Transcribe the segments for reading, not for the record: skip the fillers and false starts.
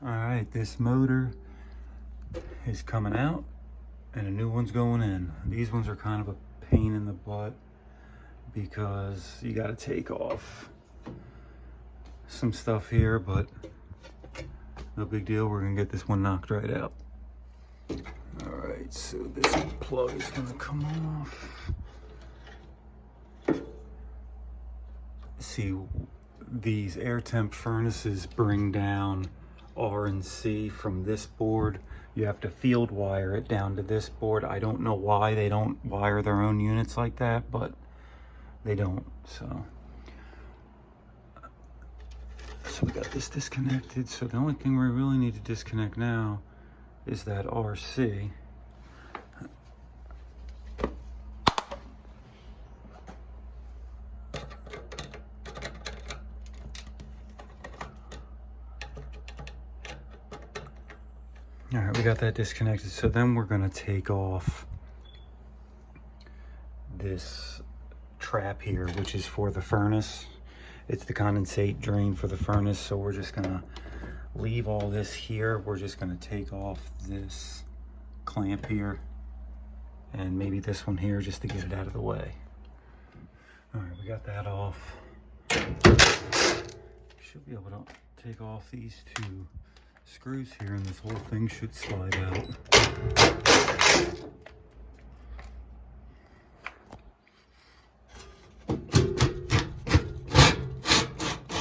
All right, this motor is coming out and a new one's going in. These ones are kind of a pain in the butt because you got to take off some stuff here, but no big deal. We're gonna get this one knocked right out. All right, so this plug is gonna come off. See, these air temp furnaces bring down R and C from this board. You have to field wire it down to this board. I don't know why they don't wire their own units like that, but they don't. So we got this disconnected. So the only thing we really need to disconnect now is that RC. All right, we got that disconnected. So then we're gonna take off this trap here, which is for the furnace. It's the condensate drain for the furnace. So we're just gonna leave all this here. We're just gonna take off this clamp here and maybe this one here just to get it out of the way. All right, we got that off. Should be able to take off these two screws here and this whole thing should slide out.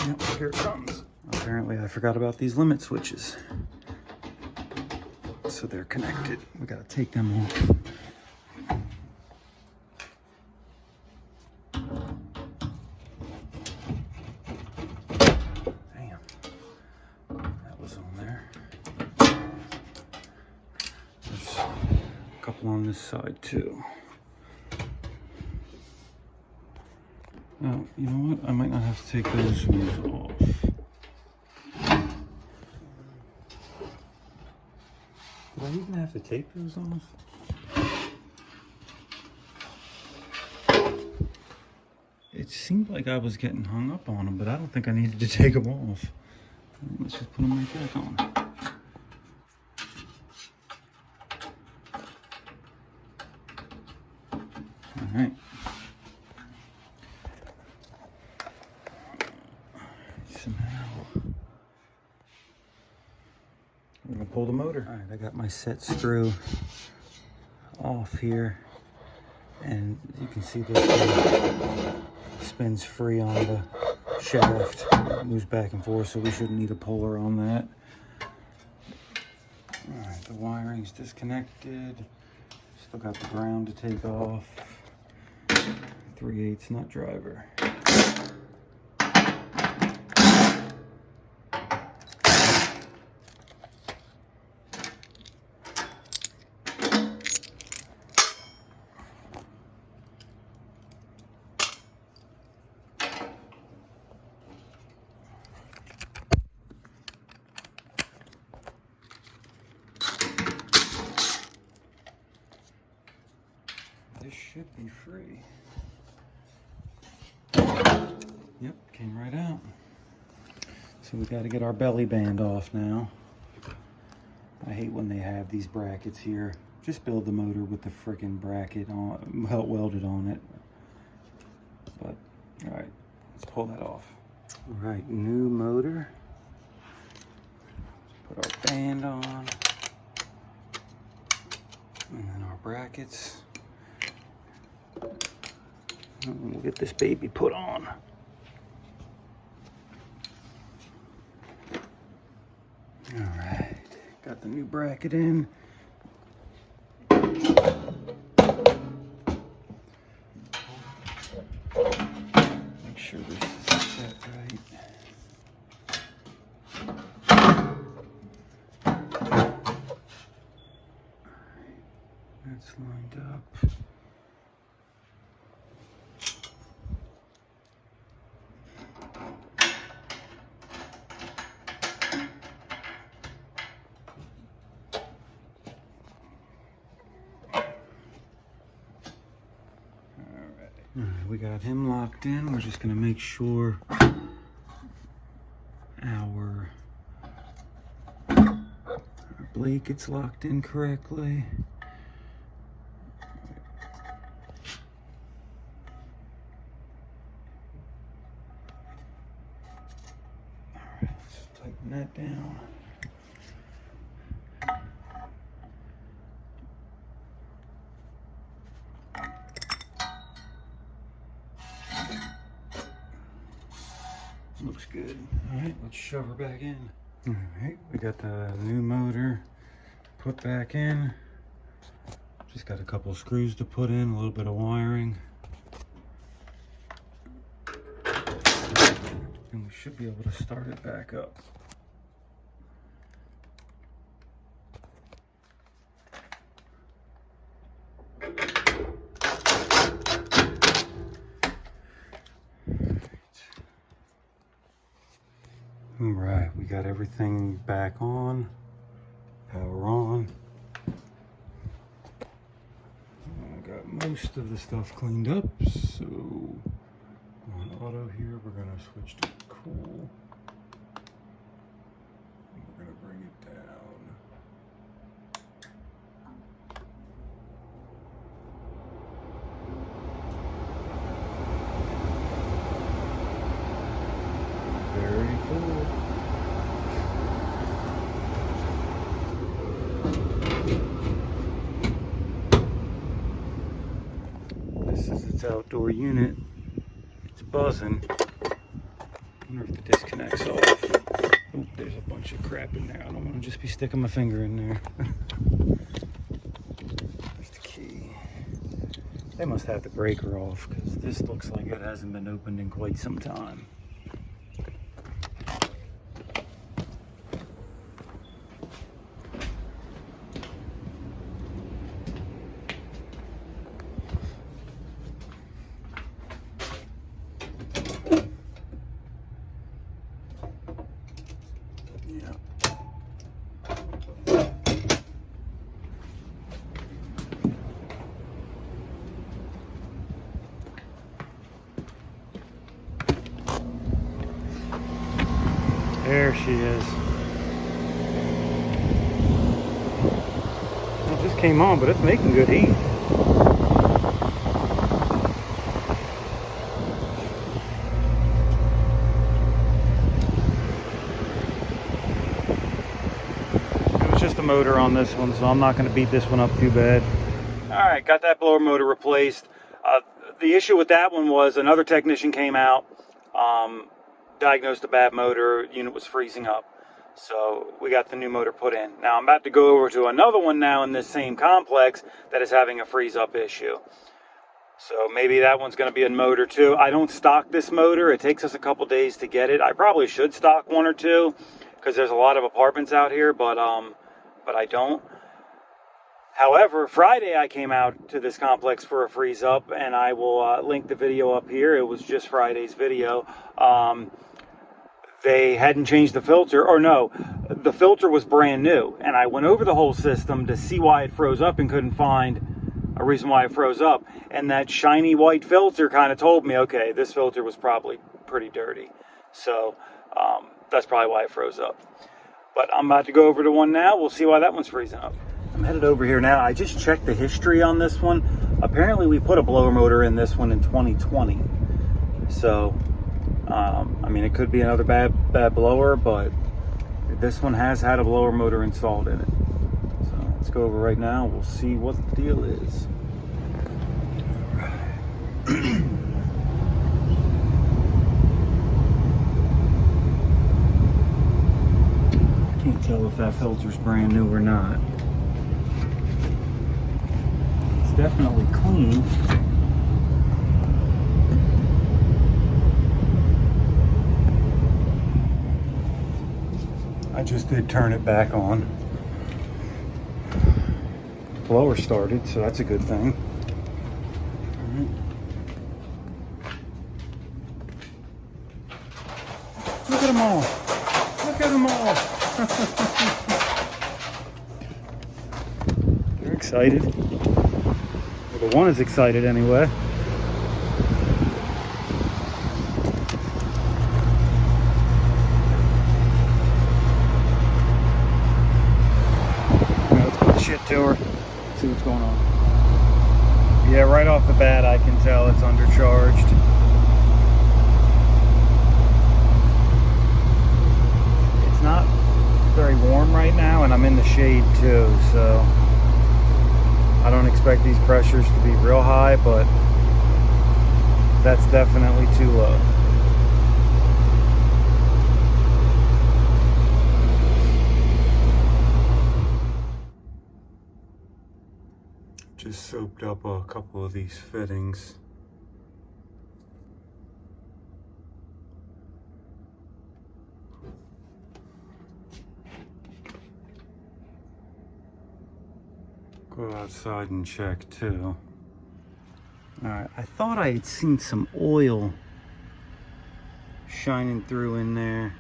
Yep, here it comes. Apparently I forgot about these limit switches. So they're connected. We gotta take them off. On this side too. Now, you know what? I might not have to take those ones off. Do I even have to take those off? It seemed like I was getting hung up on them, but I don't think I needed to take them off. Let's just put them right back on. All right. Somehow we're gonna pull the motor. All right, I got my set screw off here, and you can see this thing spins free on the shaft. It moves back and forth, so we shouldn't need a puller on that. All right, the wiring's disconnected. Still got the ground to take off. 3/8 nut driver. This should be free. Yep, came right out. So we got to get our belly band off now. I hate when they have these brackets here. Just build the motor with the frickin' bracket on, welded on it. But, all right, let's pull that off. All right, new motor. Put our band on. And then our brackets. And we'll get this baby put on. All right, got the new bracket in. Make sure this is set right. That's lined up. All right, we got him locked in. We're just gonna make sure our blanket's locked in correctly. Alright, let's tighten that down. Looks good. Alright, let's shove her back in. Alright, we got the new motor put back in. Just got a couple screws to put in, a little bit of wiring. And we should be able to start it back up. All right, we got everything back on, power on. I got most of the stuff cleaned up, so on auto here, we're gonna switch to cool. And we're gonna bring it down. Very cool. This is its outdoor unit. It's buzzing. I wonder if the disconnect's off. Oop, there's a bunch of crap in there. I don't want to just be sticking my finger in there. There's the key. They must have the breaker off because this looks like it hasn't been opened in quite some time. There she is. It just came on, but it's making good heat. It was just a motor on this one, so I'm not going to beat this one up too bad. Alright, got that blower motor replaced. The issue with that one was another technician came out, diagnosed a bad motor, unit was freezing up. So we got the new motor put in. Now I'm about to go over to another one now in this same complex that is having a freeze up issue. So maybe that one's going to be a motor too. I don't stock this motor. It takes us a couple days to get it. I probably should stock one or two because there's a lot of apartments out here, but I don't. However, Friday I came out to this complex for a freeze up, and I will link the video up here. It was just Friday's video. They hadn't changed the filter, or no, the filter was brand new, and I went over the whole system to see why it froze up and couldn't find a reason why it froze up. And that shiny white filter kind of told me, okay, this filter was probably pretty dirty. So that's probably why it froze up. But I'm about to go over to one now. We'll see why that one's freezing up. I'm headed over here now. I just checked the history on this one. Apparently we put a blower motor in this one in 2020. So, I mean, it could be another bad blower, but this one has had a blower motor installed in it. So let's go over right now. We'll see what the deal is. Can't tell if that filter's brand new or not. It's definitely clean. I just did turn it back on. Blower started, so that's a good thing. Look at them all. Look at them all. They're excited. Well, the one is excited anyway. to her, see what's going on. Yeah, right off the bat I can tell it's undercharged. It's not very warm right now, and I'm in the shade too, so I don't expect these pressures to be real high, but that's definitely too low. Just soaked up a couple of these fittings. Go outside and check too. Alright, I thought I had seen some oil shining through in there.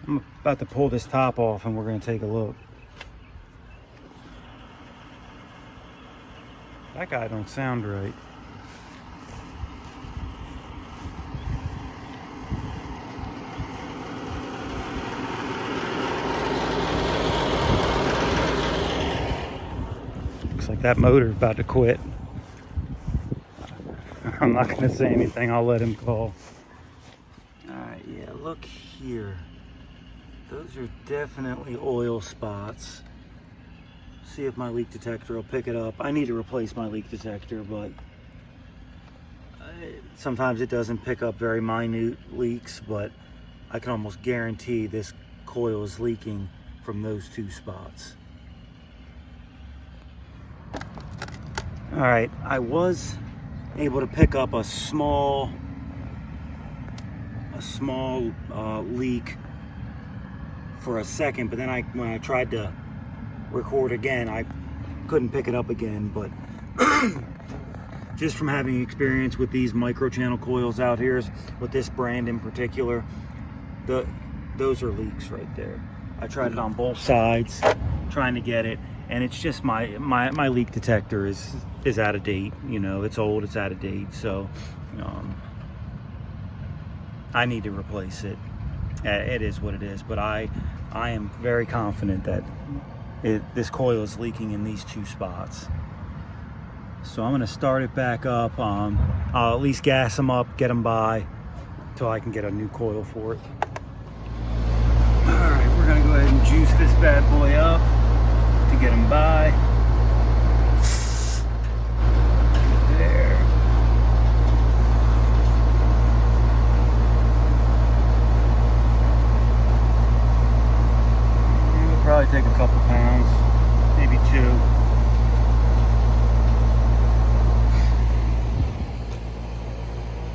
I'm about to pull this top off and we're going to take a look. That guy don't sound right. Looks like that motor's about to quit. I'm not going to say anything. I'll let him call. Alright, yeah, look here. Those are definitely oil spots. See if my leak detector will pick it up. I need to replace my leak detector, but sometimes it doesn't pick up very minute leaks, but I can almost guarantee this coil is leaking from those two spots. All right, I was able to pick up a small leak for a second, but then when I tried to record again, I couldn't pick it up again. But just from having experience with these micro channel coils out here, with this brand in particular, those are leaks right there. I tried it on both sides trying to get it, and it's just my leak detector is out of date. You know, it's old, it's out of date, so I need to replace it. It is what it is, but I am very confident that this coil is leaking in these two spots. So I'm going to start it back up. I'll at least gas them up, get them by, until I can get a new coil for it. Alright, we're going to go ahead and juice this bad boy up to get them by. There. It'll probably take a couple pounds, maybe 2.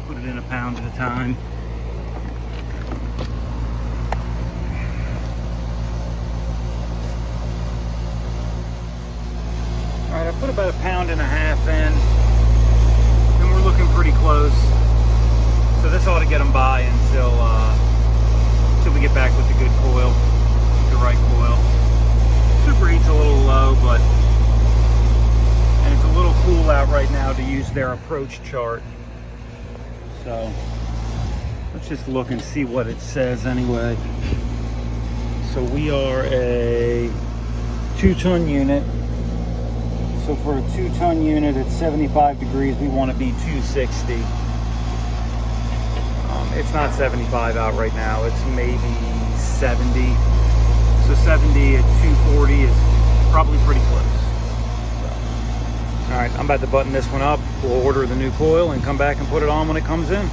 Put it in a pound at a time. Alright, I put about 1.5 pounds in, and we're looking pretty close. So this ought to get them by until we get back with the good coil, the right coil. Superheat's a little low, and it's a little cool out right now to use their approach chart. So let's just look and see what it says anyway. So we are a 2-ton unit. So for a 2-ton unit at 75 degrees, we want to be 260. It's not 75 out right now. It's maybe 70. So 70 at 240 is probably pretty close. So, all right, I'm about to button this one up. We'll order the new coil and come back and put it on when it comes in.